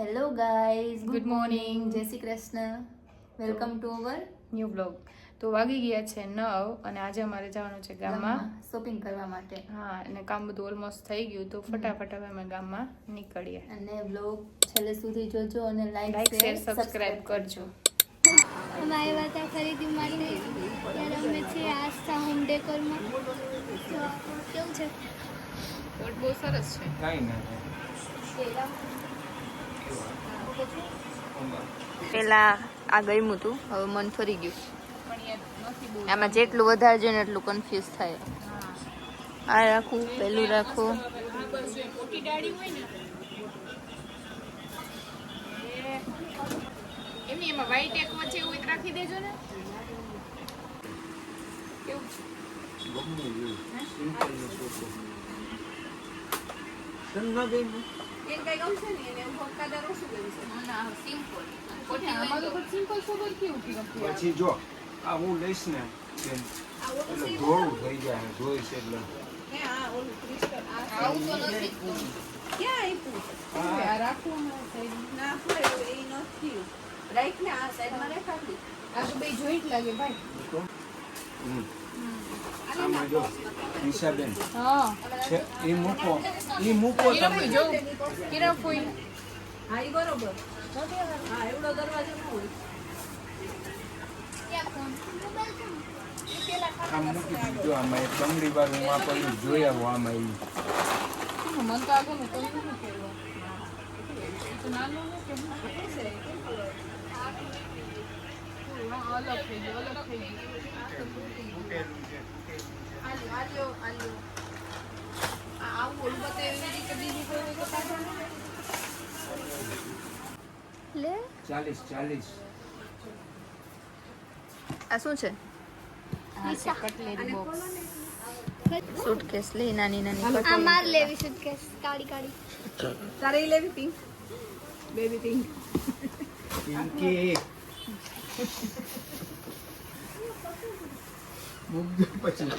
Hello guys, good morning, જય Shri Krishna. Welcome to our new blog. તો વાગી ગયા છે 9 અને આજે અમારે જવાનું છે ગામમાં શોપિંગ કરવા માટે. હા, અને કામ બધું ઓલમોસ્ટ થઈ ગયું તો ફટાફટ હવે અમે ગામમાં નીકળીએ. અને બ્લોગ છેલ્લે સુધી જોજો અને લાઈક શેર સબસ્ક્રાઇબ કરજો. અમે આવ્યા હતા ખરીદી માટે. ત્યારે અમે છીએ આસ્થા હોમ ડેકોરમાં. તો કેવું છે? કોટ બહુ સરસ છે. કાંઈ ના પેલા આ ગયું હતું, હવે મન ફરી ગયું. પણ એ નથી બહુ. આમાં જેટલું વધારે જોઈએ ને એટલું કન્ફ્યુઝ થાય. આ રાખું, પેલું રાખું. આ બસ એ મોટી ડાળી હોય ને એમની એમાં વ્હાઈટ એક વચ્ચે એવું એક રાખી દેજો ને. કેવું છે? એમ કઈ ગમશે ને એને ભોકાદાર ઓછું ગમશે. ના, સિમ્પલ. આમાં તો સિમ્પલ ખબર કેવું કે પછી જો આ હું લઈશ ને બેન, એટલે ધોળું થઈ જાય, ધોઈશ એટલે આવું તો નથી. ક્યાં આપ્યું? આ રાખવું ના હોય એ નથી. રાઈટ ને આ સાઈડમાં રાખી. આ તો બે જોઈન્ટ લાગે ભાઈ. આમાં જો નિશાબેન હા. છે એ મૂકો તમે. જો કિરા કોઈ. હા ઈ બરોબર. હા એવડો દરવાજો ન હોય. આમ મૂકી દીધું. આમાં એક બંગડી વાળું હું આ પહેલું જોઈ આવું આમાં ઈ. મન તો આગળ નું કોઈ નથી કેવું. તો નાનું ને કે અલગ થઈ ગયું, અલગ થઈ ગયું. આલ્યો. આવું ઓલું બતાવી રીતે બીજું કોઈ તો પાછળ લે, 40. આ શું છે? Cutlery box. સૂટકેસ લે, નાની નાની. આ માર લેવી સુટકેસ કાળી. તારે ઈ લેવી પિંક, બેબી પિંક. પિંકી મૂકજો પછી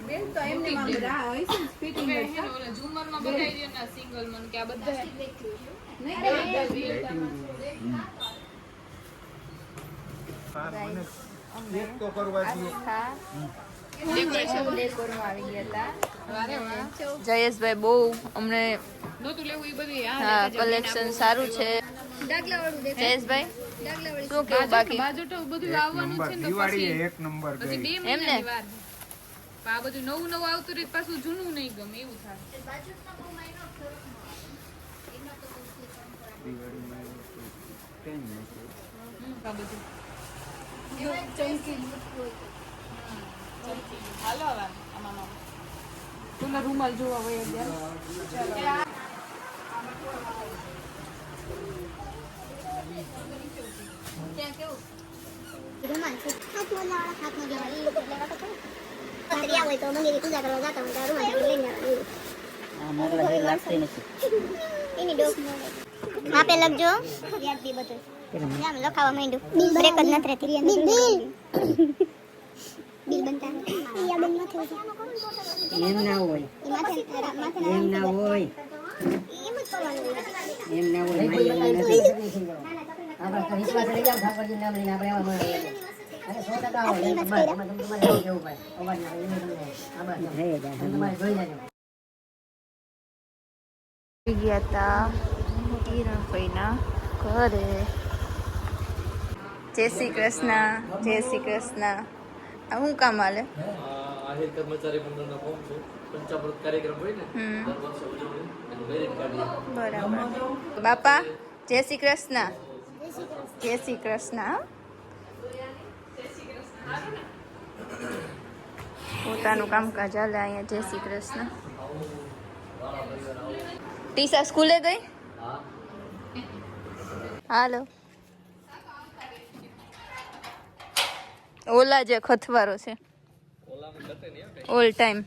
બેન તો એમને માં બધા હોય છે ફિટિંગ ઓલા ઝુમર માં બતાવી દે ને સિંગલ મન કે આ બધા એક તો કરવા દો. જયેશભાઈ બહુ અમને નોતું લેવું ઈ બધી હા કલેક્શન સારું છે. ડાગલા વાળું દેખાય. જયેશભાઈ ડાગલા વાળી શું કેવું બાકી? બાજોટો બધું આવવાનું છે ને તો દિવાળી પછી એક નંબર પછી ગઈ. 2 મહિનાની વાર છે. પણ આ બધું નવું આવતું રહે પાછું જૂનું નહીં ગમે એવું થાય. દિવાળીમાં ટાઈમ નથી. આ બધું ચમકી હાલો હવે આમાં પેલા રૂમાલ જોવા હોય ગયા. રૂમાલ છે. હાથમાં લેવા એ લોકો લેવા તો ખરું. પતરિયા હોય તો મંદિરે પૂજા કરવા જતા હોય તો રૂમાલ લઈને જવાનું. એની ડોક આપે લખજો યાદ બી બધું આમ લખાવા માંડ્યું. બ્રેક જ નથી રહેતી. બિલ બનતા યાદ જ નથી હોતું. એમ ના હોય એ માથે એમ ના હોય એમ જ કરવાનું હોય. એમ ના હોય મારી એમ નથી આપણે તો વિશ્વાસ લઈ જાવ ઠાકોરજી નામ લઈને આપણે એવા મળે અરે 100% હોય બસ એમાં તમારે જવું જવું પડે અવાજ ના આવે તમને આભાર તમારે જોઈ લેજો. ગયા તા કિરણભાઈના ઘરે. જય શ્રી કૃષ્ણ. આ શું કામ હાલે? આહિર કર્મચારી મંડળનો ફોર્મ છે. પંચામૃત કાર્યક્રમ હોય ને દર વર્ષે ઉજવણી એનું મેરિટ કાઢીએ. બરાબર. બાપા જય શ્રી કૃષ્ણ. પોતાનું કામકાજ હાલે અહીંયા. જય શ્રી કૃષ્ણ. ટીસા સ્કૂલે ગઈ? હાલો. ઓલા જે ખથવારો છે ઓલ ટાઈમ.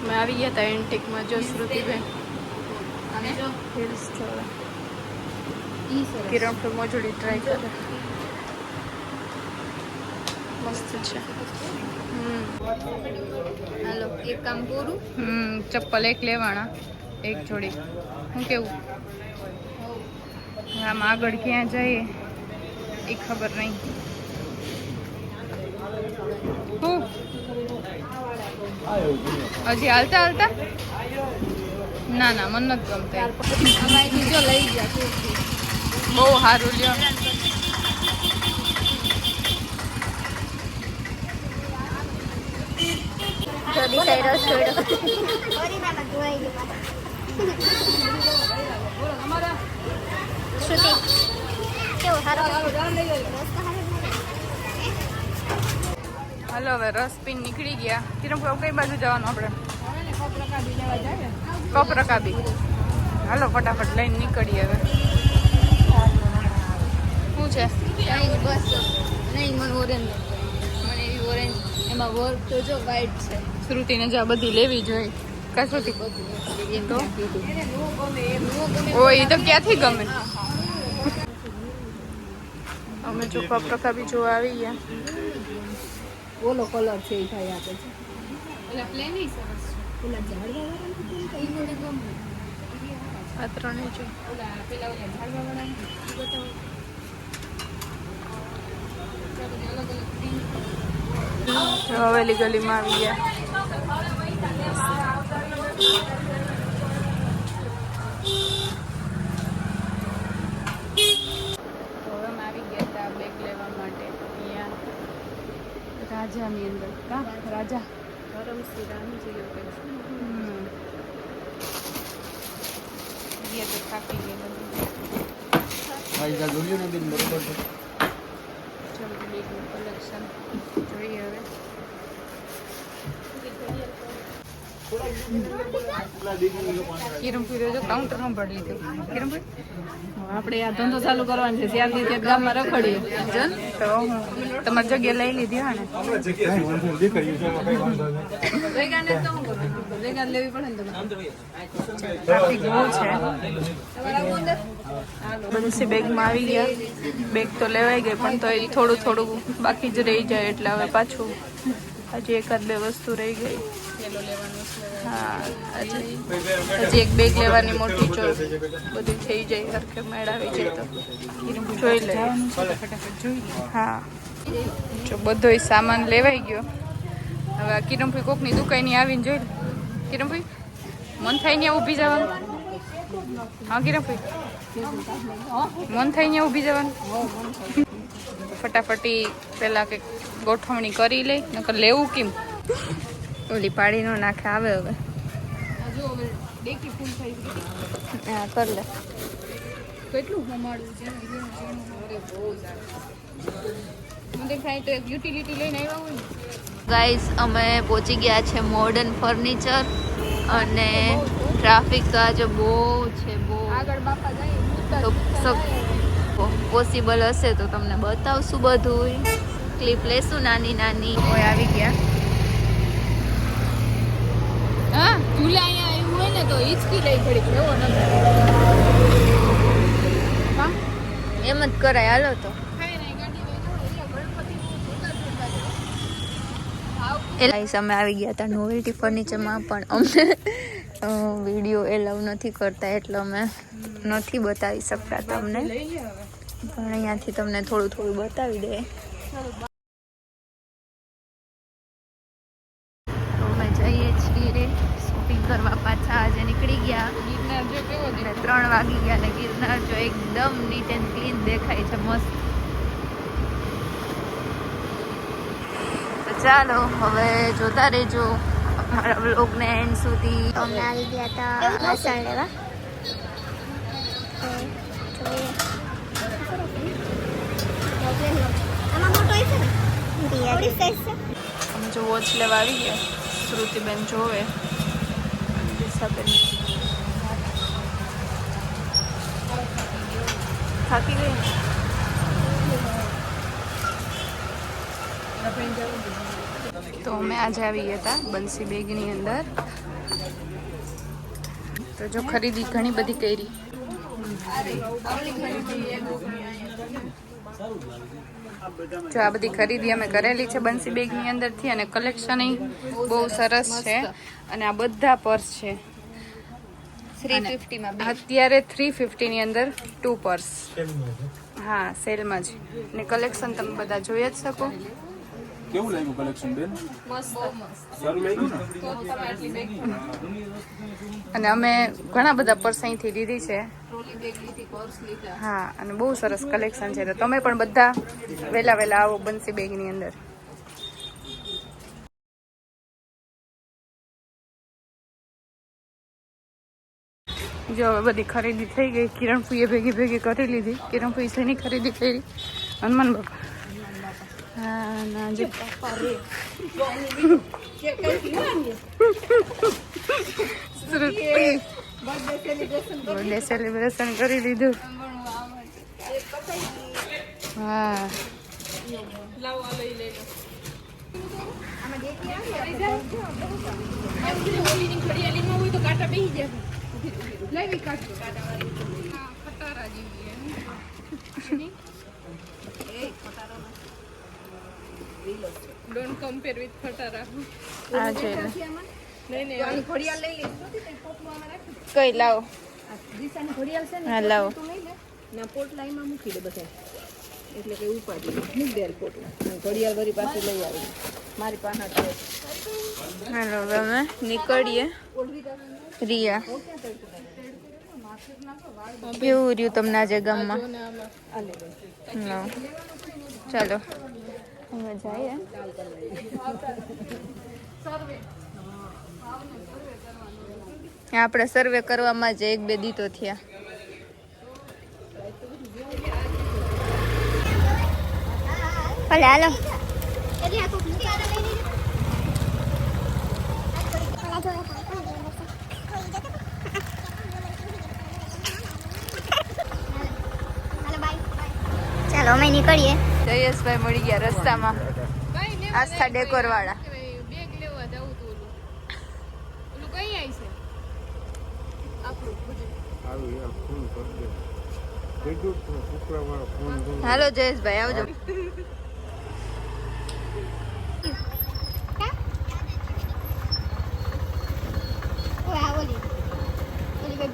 મેં આવી ગયા હતા એન્ટિકમાં. જો શ્રુતિબેન અને હિલ્સ જોવા ઈ સરસ. કિરણ પર મોજડી ટ્રાય કરે. મસ્ત છે. હાલો એક કામ કરું. ચપ્પલ એક લેવાના, એક જોડી. હું કેવું? આમ આગળ ક્યાં જઈએ એ ખબર નહીં. હું હજી હાલતા હાલતા? ના ના, મને નથી ગમતા. અમારી જો લઈ ગયા કુર્તી. બહુ સારું લ્યો. હાલો હવે રસ પીને નીકળી ગયા. કિરણ કઈ બાજુ જવાનું આપણે? કપરકાબી. હાલો ફટાફટ લઈને નીકળીએ હવે. શું છે? બસ નહીં મને ઓરેન્જ મને એવી ઓરેન્જ એમાં વર્ક તો જો વ્હાઈટ છે. શ્રુતિને જ આ બધી લેવી જોઈએ. કા શ્રુતિ? તો ઓ એ તો ક્યાંથી ગમે. અમે જો કપરકાબી જોવા આવી ગયા. ઓલો કલર છે એ થાય આપે છે. ઓલા પ્લેન ઈ સરસ છે. ઓલા ઝાડવા વાળા ઈ મને ગમે. આ ત્રણે છે. ઓલા પેલા ઝાડવા વાળા બતાવો. અલગ અલગ પ્રિન્ટ. હવેલી ગલીમાં આવી ગયા. હવે અમે આવી ગયા હતા બેગ લેવા માટે અહીંયા રાજાની અંદર. કા રાજા ધરમ શ્રી રામજી એવું કંઈક છે. એ તો થાકી ગઈ બધી. ચલો બેગનું કલેક્શન જોઈએ હવે. કિરમપુરી જો કાઉન્ટર નો ભરી લીધું. કિરમપુરી આપણે આ ધંધો ચાલુ કરવાનો છે ત્યારથી ત્યાં ગામમાં રખડીએ જન તો હું તમારી જગ્યા લઈ લીધી હા ને. વેગાને તો શું કરવું? વેગાને લેવી પડે ને તમારે. ટ્રાફિક બહુ છે. તમારે આવું અંદર? બધું સી બેગમાં આવી ગયા. બેગ તો લેવાઈ ગઈ પણ તો એ થોડું થોડું બાકી જ રહી જાય એટલે હવે પાછું હજી એકાદ બે વસ્તુ રહી ગઈ. હા હજી એક બેગ લેવાની મોટી જો બધી થઈ જાય હરખે મેળ આવી જાય તો જોઈ લે. હા જો બધો સામાન લેવાઈ ગયો. હવે આ કિરમભાઈ કોકની દુકાનની આવીને જોઈ લે. કિરમભાઈ મન થાય ને ઊભી જવાનું. હા કિરમભાઈ મન થાય ને ઊભી જવાનું. ફટાફટી પેલા કંઈક ગોઠવણી કરી લઈ નકર લેવું કેમ ઓલી પાડી નો નાખે આવે હવે. હા કર લે. કેટલું હમાડું છે ને બહુ સારું મને થાય તો યુટિલિટી લઈને આવ્યા હોય ને. ગાઈસ અમે પહોંચી ગયા છે મોડર્ન ફર્નિચર અને ટ્રાફિક તો આજે બહુ છે બહુ. આગળ બાપા જાય તો પોસિબલ હશે તો તમને બતાવશું બધું. ક્લિપ લેશું નાની નાની. કોઈ આવી ગયા. હા ઝૂલા અહીંયા આવ્યું હોય ને તો હિચકી લઈ પડી એવો નંબર એમ જ કરાય હાલો તો. અમે આવી ગયા હતા નોવેલ્ટી ફર્નિચરમાં પણ અમને વિડીયો એલાઉ નથી કરતા એટલે અમે નથી બતાવી શકતા તમને. પણ અહીંયાથી તમને થોડું થોડું બતાવી દે. અમે જઈએ છીએ શોપિંગ કરવા પાછા. આજે નીકળી ગયા. ગિરનાર જો કેવો 3 વાગી ગયા ને ગિરનાર જો એકદમ નીટ એન્ડ ક્લીન દેખાય છે મસ્ત. ચાલો હવે જોતા રહેજો અમારા બ્લોગને એન્ડ સુધી. અમે આવી ગયા હતા લસણ લેવા. આમાં મોટો છે ને થોડી સાઈઝ છે. અમે જો વોચ લેવા આવી ગયા. શ્રુતિબેન જોવે. દિશાબેન થાકી ગઈ. તો અમે આજે આવી ગયા હતા બંસી બેગની અંદર. તો જો ખરીદી ઘણી બધી કરી. જો આ બધી ખરીદી અમે કરેલી છે બંસી બેગની અંદરથી અને કલેક્શન બહુ સરસ છે અને આ બધા પર્સ છે 350 માં અત્યારે 350 ની અંદર 2 પર્સ હા સેલમાં જ ને કલેક્શન તમે બધા જોઈ જ શકો. કેવું લાગ્યું કલેક્શન બેન? સારું લાગ્યું ને? અને અમે ઘણા બધા પર્સ અહીંથી લીધી છે. ટ્રોલી બેગ લીધી, પર્સ લીધા. હા અને બહુ સરસ કલેક્શન છે તો તમે પણ બધા વહેલા આવો બંસી બેગની અંદર. જો હવે બધી ખરીદી થઈ ગઈ. કિરણફુઈએ ભેગી કરી લીધી. કિરણફુઈ શેની ખરીદી કરી? હનુમાન બાપા. હા ના જે બર્થડે સેલિબ્રેશન કરી લીધું. હા ડોન્ટ કમ્પેર વિથ ખટારા. આ છે નહીં ઘડિયાળ લઈ લે. કઈ લાવો. દિશાની ઘડિયાળ છે ને હા લાવો. તું લઈ લે ના પોટલાઈમાં મૂકી દે બધા એટલે કે ઉપાડી મૂક દે પોટલા ઘડિયાળ વળી પાસે લઈ આવી મારી પાસે છે. હાલો તમે નીકળીએ. રિયા કેવું રહ્યું તમને આજે ગામમાં? ચાલો હવે જઈએ. આપણે સર્વે કરવામાં જ 1-2 દી તો થયા. ભલે હાલો. ચાલો અમે નીકળીએ. જયેશભાઈ મળી ગયા રસ્તામાં. આસ્થા ડેકોર વાળા. બેગ લેવા જવું તું ઓલું કઈ આવી છે આપણું હાલો જયેશભાઈ આવજો.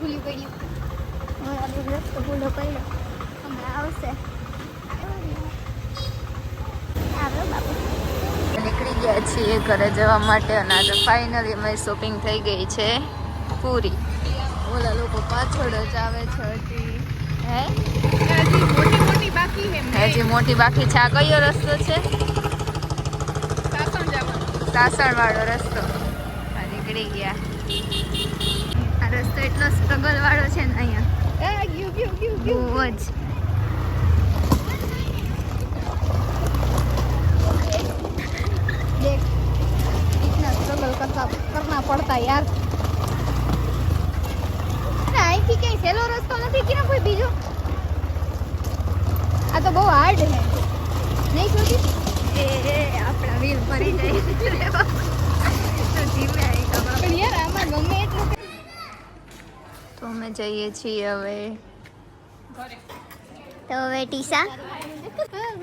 ભૂલી પડ્યું. ભૂલો પડ્યો હમણાં આવશે. નીકળી ગયા છીએ ઘરે જવા માટે અને આજે ફાઇનલી અમારી શોપિંગ થઈ ગઈ છે પૂરી. ઓલા લોકો પાછળ જ આવે છે હજી. હે મોટી બાકી છે હજી મોટી બાકી છે. આ કયો રસ્તો છે? સાસણ જવાનું સાસણ વાળો રસ્તો. આ નીકળી ગયા. આ રસ્તો એટલો સ્ટ્રગલ વાળો છે ને અહીંયા બહુ જ. देख इतना स्ट्रगल करना पड़ता यार. अरे અહીંથી કઈ સહેલો રસ્તો નથી કે કોઈ બીજો? આ તો બહુ હાર્ડ છે નહીં છોટી? એ આપણા વ્હીલ ફરી જાય તો ધીમે આવી ખબર. પણ યાર આમાં ગમે એટલું. તો અમે જઈએ છીએ હવે. તો હવે ટીસા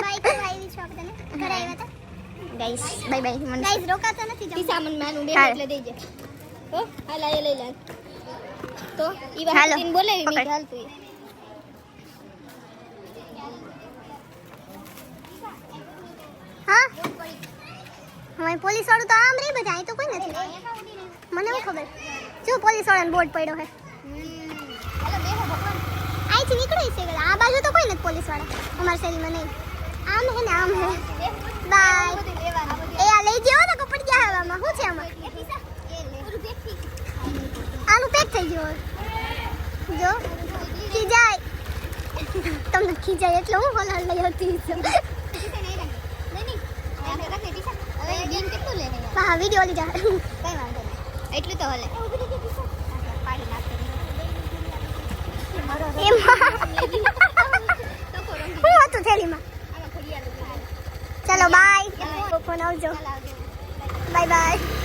બાઈક આવી છો આપણે ઘરે આવ્યા હતા ગાઈસ. Bye bye. મને ગાઈસ રોકાતા નથી. ટીસા મને માનું બે એટલે દેજે. હો હાલ આ લઈ લે. તો ઈ વાત તીન બોલાવી મી હાલ તું. હા હવે પોલીસ વાળું તો આમ રે બધા. અહીં તો કોઈ નથી. મને શું ખબર? જો પોલીસ વાળાનો બોર્ડ પડ્યો હે. અહીંથી નીકળી છે. આ બાજુ તો કોઈ નથી પોલીસ વાળા અમારી શેરીમાં નહીં. આમ હે ને આમ હે. બાય. એ આ લઈ જાઓ ને કપડ ગયા હવામાં. શું છે આમાં? આનું પેક થઈ ગયું. જો ખીજાય તમને ખીજાય એટલે હું હોલાલ લઈ હતી. હા વિડીયો લીધા. કઈ વાંધો નહીં એટલું તો હલે. હું હતું થેલીમાં. ચલો બાય. ફોન આવજો. Bye bye.